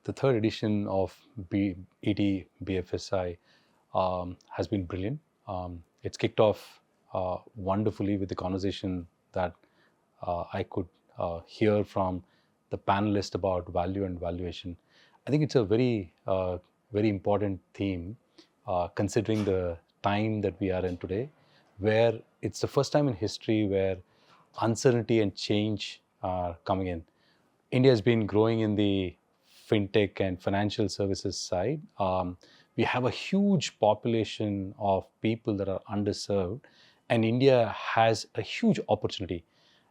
the third edition of ETBFSI has been brilliant. It's kicked off wonderfully with the conversation that I could hear from the panelists about value and valuation. I think it's a very important theme considering the time that we are in today, where it's the first time in history where uncertainty and change are coming in. India has been growing in the fintech and financial services side. We have a huge population of people that are underserved, and India has a huge opportunity.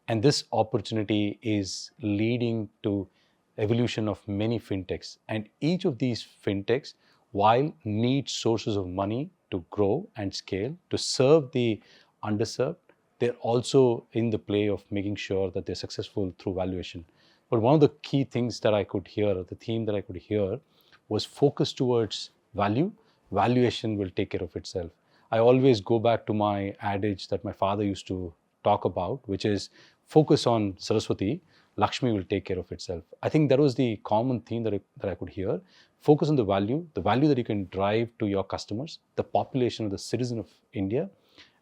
And this opportunity is leading to evolution of many fintechs. And each of these fintechs, while need sources of money to grow and scale, to serve the underserved, they're also in the play of making sure that they're successful through valuation. But one of the key things that I could hear, the theme that I could hear, was focus towards value. Valuation will take care of itself. I always go back to my adage that my father used to talk about, which is focus on Saraswati, Lakshmi will take care of itself. I think that was the common theme that I could hear. Focus on the value that you can drive to your customers, the population of the citizen of India.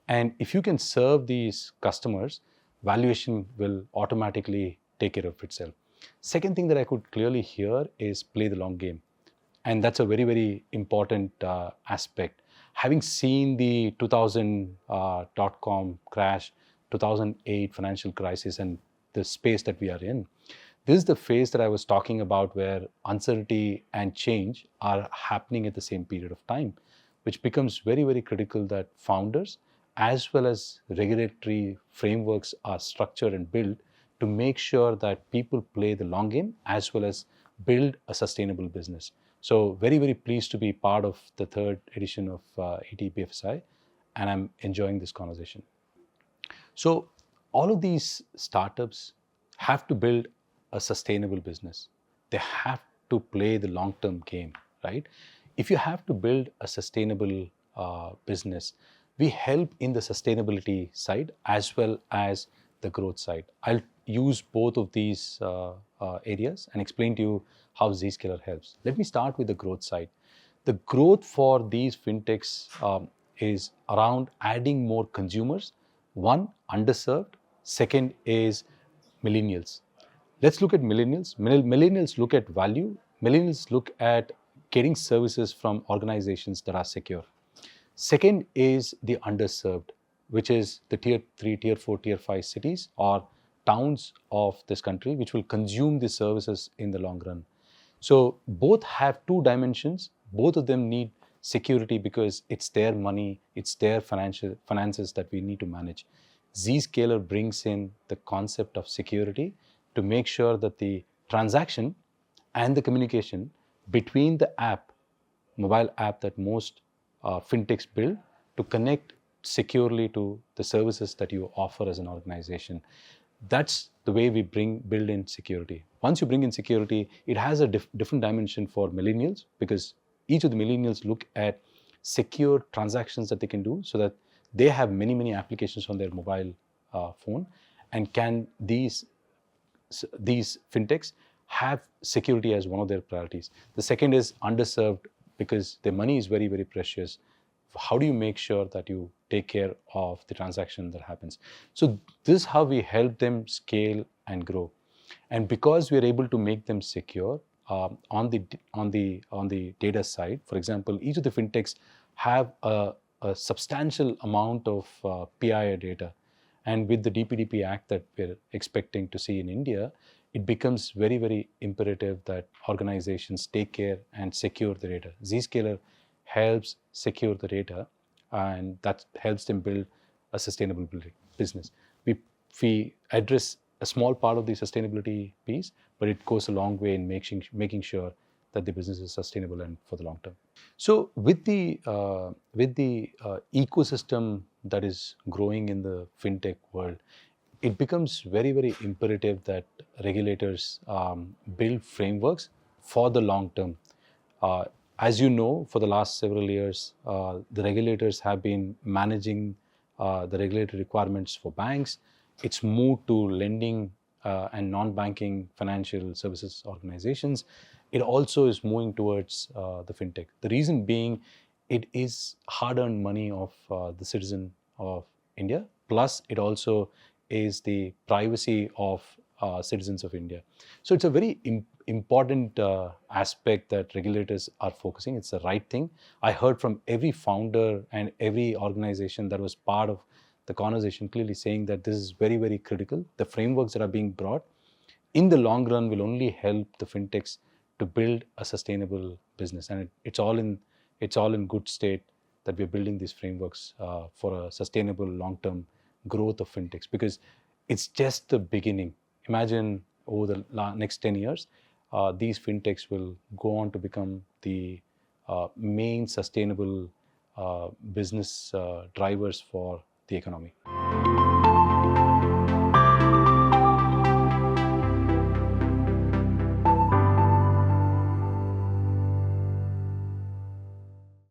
And if you can serve these customers, valuation will automatically take care of itself. Second thing that I could clearly hear is play the long game. And that's a very, very important aspect. Having seen the 2000 .com crash, 2008 financial crisis, and the space that we are in, this is the phase that I was talking about where uncertainty and change are happening at the same period of time, which becomes very, very critical that founders as well as regulatory frameworks are structured and built to make sure that people play the long game as well as build a sustainable business. So very, very pleased to be part of the third edition of ETBFSI, and I'm enjoying this conversation. So all of these startups have to build a sustainable business. They have to play the long-term game, right? If you have to build a sustainable business, we help in the sustainability side as well as the growth side. I'll use both of these areas and explain to you how Zscaler helps. Let me start with the growth side. The growth for these fintechs is around adding more consumers. One, underserved. Second is millennials. Let's look at millennials. Millennials look at value. Millennials look at getting services from organizations that are secure. Second is the underserved, which is the tier 3, tier 4, tier 5 cities or towns of this country, which will consume the services in the long run. So both have two dimensions. Both of them need security because it's their money, it's their finances that we need to manage. Zscaler brings in the concept of security to make sure that the transaction and the communication between the app, mobile app that most fintechs build to connect securely to the services that you offer as an organization. That's the way we build in security. Once you bring in security, it has a different dimension for millennials because each of the millennials look at secure transactions that they can do so that they have many, many applications on their mobile phone. And can these fintechs have security as one of their priorities? The second is underserved because their money is very, very precious. How do you make sure that you take care of the transaction that happens? So this is how we help them scale and grow. And because we are able to make them secure on the data side, for example, each of the fintechs have a substantial amount of PII data. And with the DPDP Act that we're expecting to see in India, it becomes very, very imperative that organizations take care and secure the data. Zscaler helps secure the data, and that helps them build a sustainable business. We address a small part of the sustainability piece, but it goes a long way in making sure that the business is sustainable and for the long term. So with the ecosystem that is growing in the fintech world, it becomes very, very imperative that regulators build frameworks for the long term. As you know, for the last several years, the regulators have been managing the regulatory requirements for banks. It's moved to lending and non-banking financial services organizations. it also is moving towards the fintech. The reason being, it is hard-earned money of the citizen of India. Plus, it also is the privacy of citizens of India. So it's a very important aspect that regulators are focusing. It's the right thing. I heard from every founder and every organization that was part of the conversation clearly saying that this is very, very critical. The frameworks that are being brought in the long run will only help the fintechs to build a sustainable business, and it's all in good state that we're building these frameworks for a sustainable long-term growth of fintechs, because it's just the beginning. Imagine over the next 10 years, these fintechs will go on to become the main sustainable business drivers for the economy.